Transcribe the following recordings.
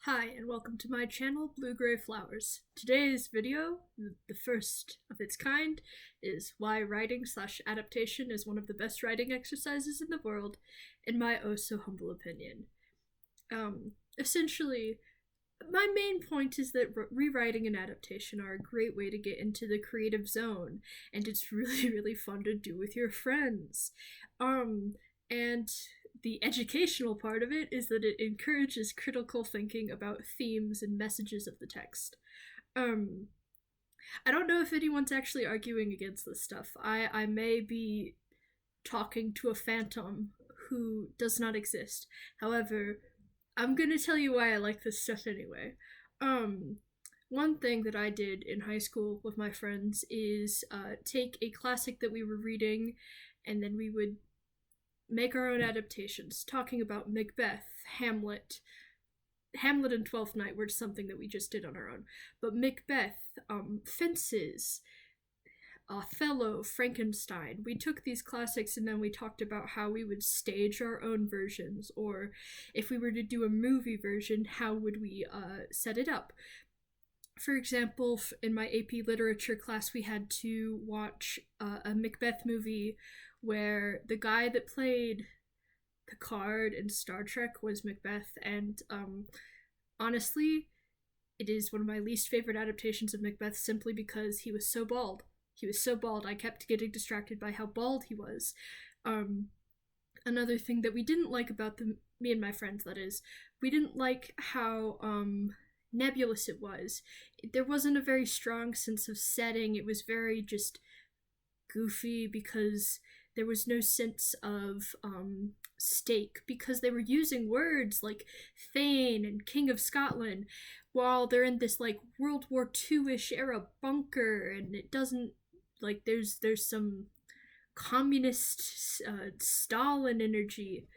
Hi, and welcome to my channel, Blue-Gray Flowers. Today's video, the first of its kind, is why writing/adaptation is one of the best writing exercises in the world, in my oh-so-humble opinion. Essentially, my main point is that rewriting and adaptation are a great way to get into the creative zone, and it's really, really fun to do with your friends. And the educational part of it is that it encourages critical thinking about themes and messages of the text. I don't know if anyone's actually arguing against this stuff. I may be talking to a phantom who does not exist. However, I'm gonna tell you why I like this stuff anyway. One thing that I did in high school with my friends is take a classic that we were reading, and then we would make our own adaptations, talking about Macbeth, Hamlet. Hamlet and Twelfth Night were something that we just did on our own. But Macbeth, Fences, Othello, Frankenstein. We took these classics and then we talked about how we would stage our own versions, or if we were to do a movie version, how would we set it up. For example, in my AP literature class, we had to watch a Macbeth movie where the guy that played Picard in Star Trek was Macbeth, and honestly, it is one of my least favorite adaptations of Macbeth simply because he was so bald. He was so bald, I kept getting distracted by how bald he was. Another thing that we didn't like about me and my friends, that is, we didn't like how nebulous it was. There wasn't a very strong sense of setting. It was very just goofy because there was no sense of stake, because they were using words like Thane and King of Scotland while they're in this like World War II-ish era bunker, and it doesn't like there's some communist Stalin energy.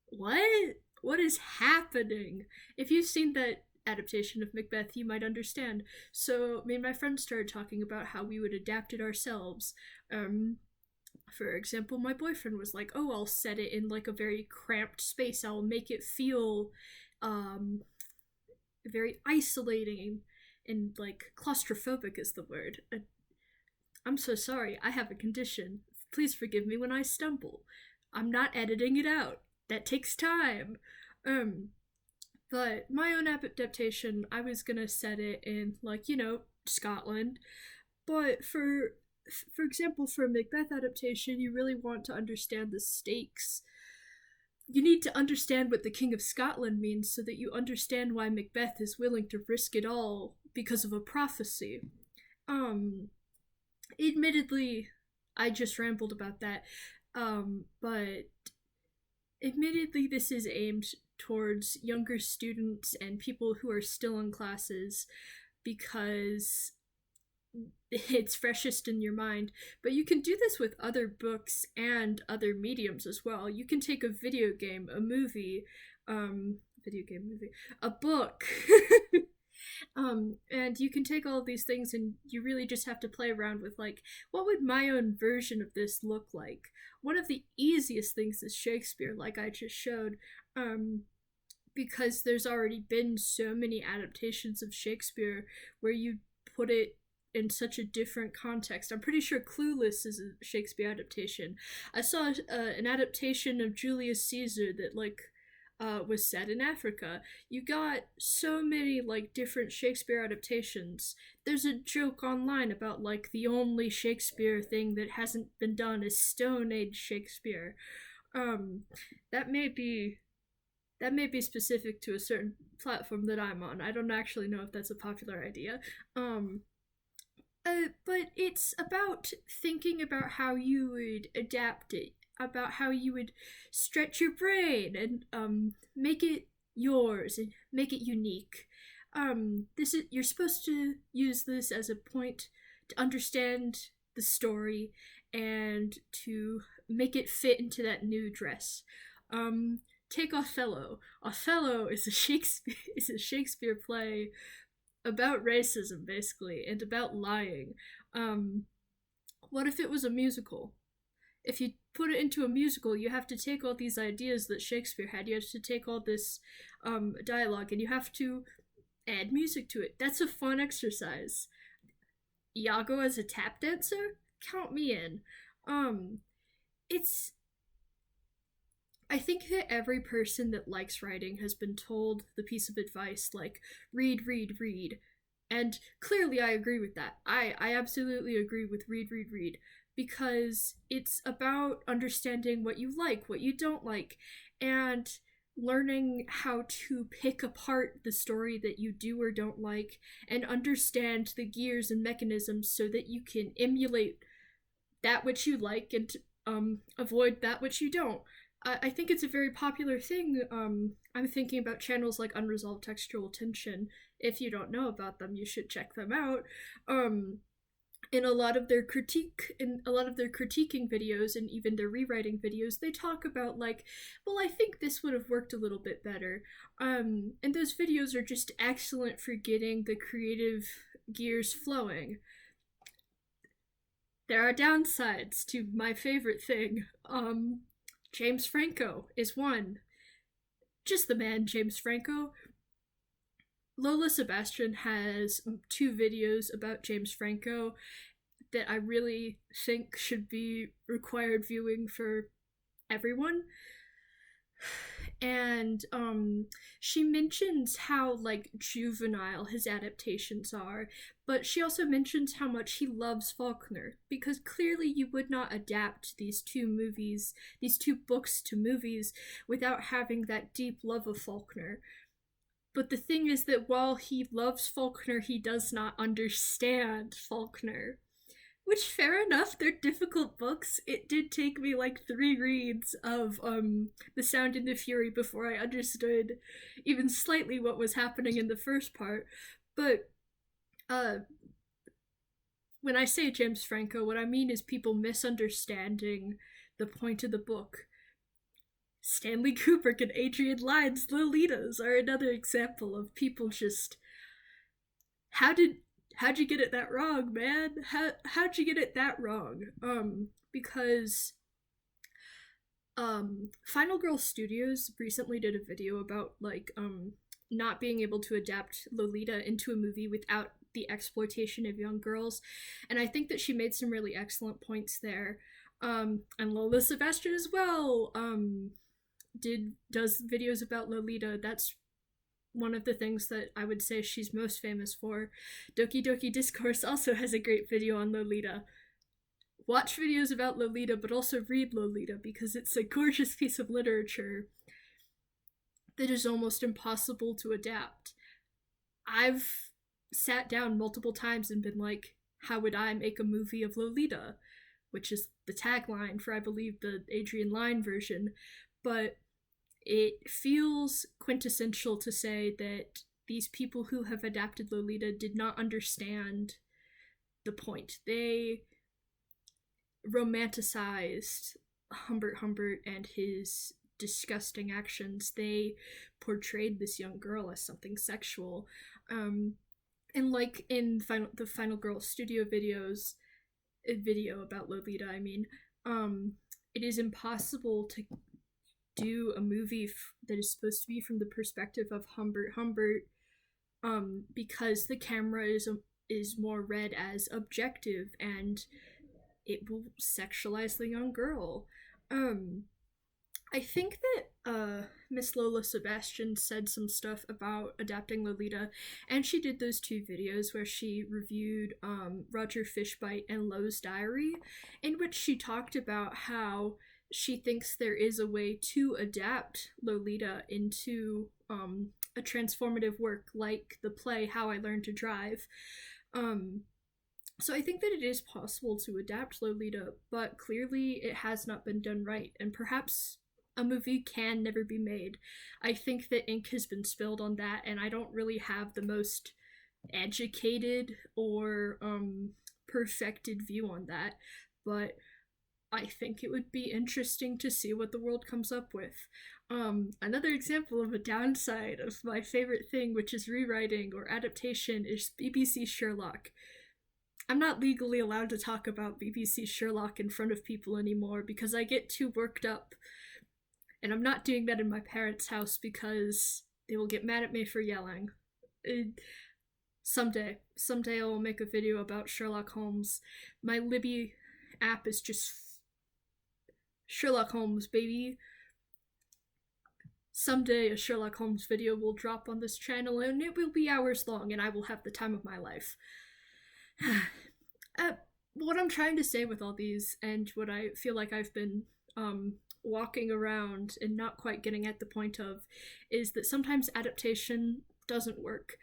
What is happening? If you've seen that adaptation of Macbeth, you might understand. So me and my friends started talking about how we would adapt it ourselves. For example, my boyfriend was like, oh, I'll set it in like a very cramped space. I'll make it feel very isolating and like claustrophobic is the word. I'm so sorry, I have a condition. Please forgive me when I stumble. I'm not editing it out. That takes time. But my own adaptation, I was gonna set it in like, Scotland. But for example, for a Macbeth adaptation, you really want to understand the stakes. You need to understand what the King of Scotland means so that you understand why Macbeth is willing to risk it all because of a prophecy. Admittedly, I just rambled about that. But admittedly, this is aimed towards younger students and people who are still in classes because it's freshest in your mind. But you can do this with other books and other mediums as well. You can take a video game, a movie, a book, and you can take all of these things and you really just have to play around with like, what would my own version of this look like? One of the easiest things is Shakespeare, like I just showed, because there's already been so many adaptations of Shakespeare where you put it in such a different context. I'm pretty sure Clueless is a Shakespeare adaptation. I saw an adaptation of Julius Caesar that like was set in Africa. You got so many like different Shakespeare adaptations. There's a joke online about like the only Shakespeare thing that hasn't been done is Stone Age Shakespeare. That may be specific to a certain platform that I'm on. I don't actually know if that's a popular idea. But it's about thinking about how you would adapt it, about how you would stretch your brain and make it yours and make it unique. You're supposed to use this as a point to understand the story and to make it fit into that new dress. Take Othello. Othello is a Shakespeare play about racism, basically, and about lying. What if it was a musical? If you put it into a musical, you have to take all these ideas that Shakespeare had, you have to take all this dialogue, and you have to add music to it. That's a fun exercise. Iago as a tap dancer? Count me in. It's I think that every person that likes writing has been told the piece of advice like read, read, read. And clearly I agree with that. I absolutely agree with read, read, read. Because it's about understanding what you like, what you don't like, and learning how to pick apart the story that you do or don't like and understand the gears and mechanisms so that you can emulate that which you like and avoid that which you don't. I think it's a very popular thing. I'm thinking about channels like Unresolved Textual Tension. If you don't know about them, you should check them out. In a lot of their critiquing videos and even their rewriting videos, they talk about like, well, I think this would have worked a little bit better. And those videos are just excellent for getting the creative gears flowing. There are downsides to my favorite thing. James Franco is one. Just the man, James Franco. Lola Sebastian has 2 videos about James Franco that I really think should be required viewing for everyone. And she mentions how like juvenile his adaptations are, but she also mentions how much he loves Faulkner, because clearly you would not adapt these 2 books to movies without having that deep love of Faulkner. But the thing is that while he loves Faulkner, he does not understand Faulkner. Which, fair enough, they're difficult books. It did take me like 3 reads of The Sound and the Fury before I understood even slightly what was happening in the first part. But when I say James Franco, what I mean is people misunderstanding the point of the book. Stanley Kubrick and Adrian Lyne's Lolitas are another example of people just... How'd you get it that wrong, man? How'd you get it that wrong? Because Final Girl Studios recently did a video about like not being able to adapt Lolita into a movie without the exploitation of young girls, and I think that she made some really excellent points there. And Lola Sebastian as well does videos about Lolita. That's one of the things that I would say she's most famous for. Doki Doki Discourse also has a great video on Lolita. Watch videos about Lolita, but also read Lolita, because it's a gorgeous piece of literature that is almost impossible to adapt. I've sat down multiple times and been like, how would I make a movie of Lolita? Which is the tagline for, I believe, the Adrian Lyne version. But it feels quintessential to say that these people who have adapted Lolita did not understand the point. They romanticized Humbert Humbert and his disgusting actions. They portrayed this young girl as something sexual. And like in the Final Girl Studio videos, a video about Lolita, I mean, it is impossible to do a movie that is supposed to be from the perspective of Humbert Humbert, because the camera is more read as objective, and it will sexualize the young girl. I think that Miss Lola Sebastian said some stuff about adapting Lolita, and she did those 2 videos where she reviewed Roger Fishbite and Lowe's Diary, in which she talked about how she thinks there is a way to adapt Lolita into a transformative work like the play How I Learned to Drive. So I think that it is possible to adapt Lolita, but clearly it has not been done right, and perhaps a movie can never be made. I think that ink has been spilled on that, and I don't really have the most educated or perfected view on that, but I think it would be interesting to see what the world comes up with. Another example of a downside of my favorite thing, which is rewriting or adaptation, is BBC Sherlock. I'm not legally allowed to talk about BBC Sherlock in front of people anymore because I get too worked up. And I'm not doing that in my parents' house because they will get mad at me for yelling. Someday I will make a video about Sherlock Holmes. My Libby app is just Sherlock Holmes, baby. Someday a Sherlock Holmes video will drop on this channel and it will be hours long and I will have the time of my life. What I'm trying to say with all these, and what I feel like I've been walking around and not quite getting at the point of, is that sometimes adaptation doesn't work.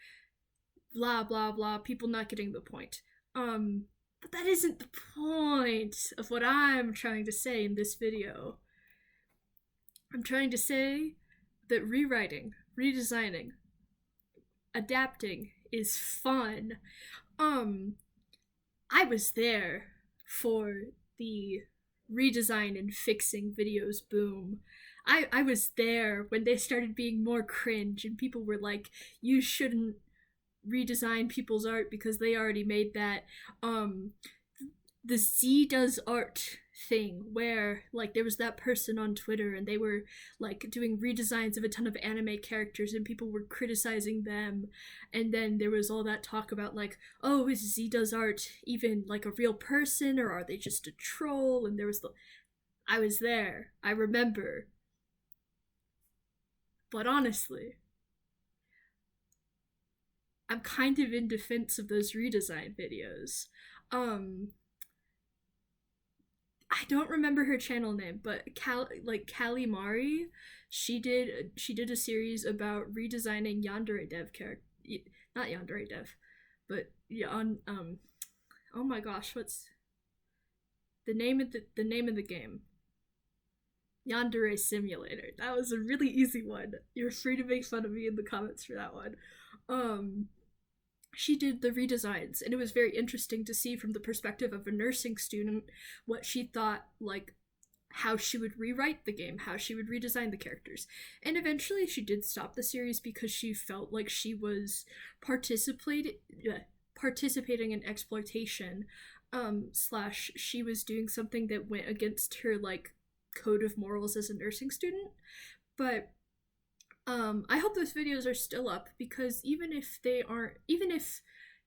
Blah blah blah, people not getting the point. But that isn't the point of what I'm trying to say in this video. I'm trying to say that rewriting, redesigning, adapting is fun. I was there for the redesign and fixing videos boom. I was there when they started being more cringe and people were like, you shouldn't redesign people's art because they already made that. The Z does art thing where like there was that person on Twitter and they were like doing redesigns of a ton of anime characters and people were criticizing them, and then there was all that talk about like, oh, is Z does art even like a real person or are they just a troll? And there was I was there, I remember. But honestly, I'm kind of in defense of those redesign videos. I don't remember her channel name, but Callie Mari, she did a series about redesigning Yandere Dev character, not Yandere Dev, but yeah, on oh my gosh, what's the name of the game? Yandere Simulator. That was a really easy one. You're free to make fun of me in the comments for that one. She did the redesigns, and it was very interesting to see from the perspective of a nursing student what she thought, like how she would rewrite the game, how she would redesign the characters. And eventually she did stop the series because she felt like she was participating in exploitation, slash she was doing something that went against her like code of morals as a nursing student. But I hope those videos are still up, because even if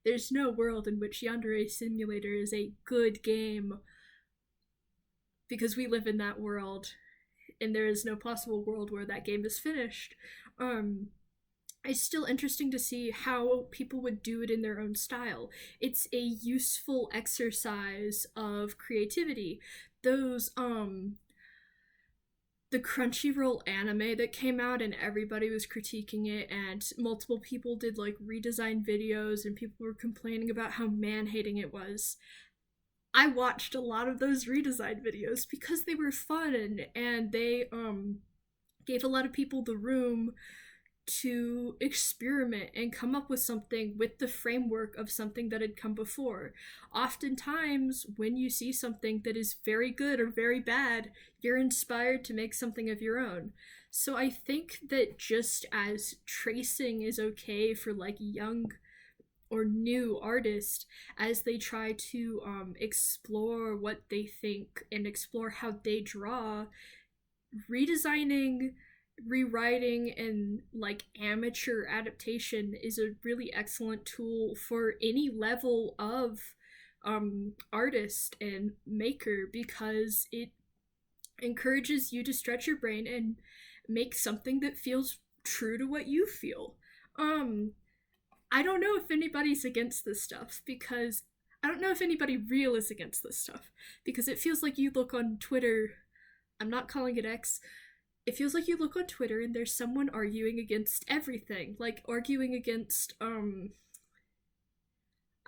there's no world in which Yandere Simulator is a good game, because we live in that world, and there is no possible world where that game is finished, it's still interesting to see how people would do it in their own style. It's a useful exercise of creativity. Those, the Crunchyroll anime that came out and everybody was critiquing it, and multiple people did like redesign videos and people were complaining about how man-hating it was. I watched a lot of those redesign videos because they were fun and they gave a lot of people the room to experiment and come up with something with the framework of something that had come before. Oftentimes, when you see something that is very good or very bad, you're inspired to make something of your own. So I think that just as tracing is okay for like young or new artists as they try to explore what they think and explore how they draw, redesigning, rewriting, and like amateur adaptation is a really excellent tool for any level of artist and maker, because it encourages you to stretch your brain and make something that feels true to what you feel. I don't know if anybody's against this stuff, because I don't know if anybody real is against this stuff, because it feels like you look on Twitter, I'm not calling it X, it feels like you look on Twitter and there's someone arguing against everything, like arguing against, I'm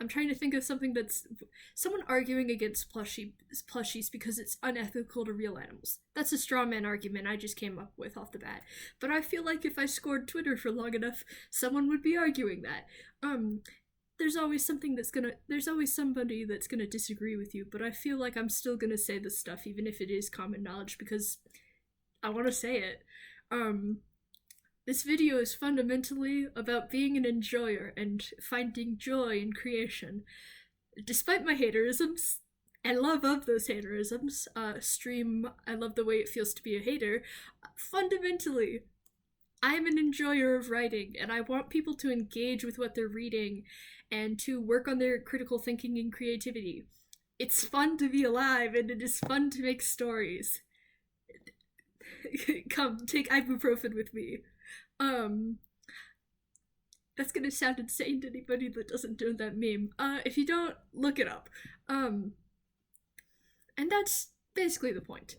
trying to think of something that's, someone arguing against plushies because it's unethical to real animals. That's a straw man argument I just came up with off the bat. But I feel like if I scored Twitter for long enough, someone would be arguing that. There's always somebody that's gonna disagree with you, but I feel like I'm still gonna say this stuff even if it is common knowledge, because I want to say it. This video is fundamentally about being an enjoyer and finding joy in creation. despite my haterisms and love of those haterisms, stream, I love the way it feels to be a hater. Fundamentally, I'm an enjoyer of writing, and I want people to engage with what they're reading and to work on their critical thinking and creativity. It's fun to be alive, and it is fun to make stories. Come, take ibuprofen with me. That's gonna sound insane to anybody that doesn't know that meme. If you don't, look it up. And that's basically the point.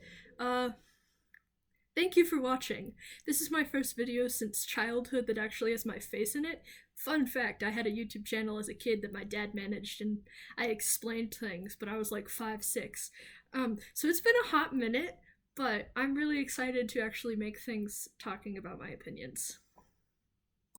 Thank you for watching. This is my first video since childhood that actually has my face in it. Fun fact, I had a YouTube channel as a kid that my dad managed, and I explained things, but I was like 5, 6. So it's been a hot minute, but I'm really excited to actually make things talking about my opinions.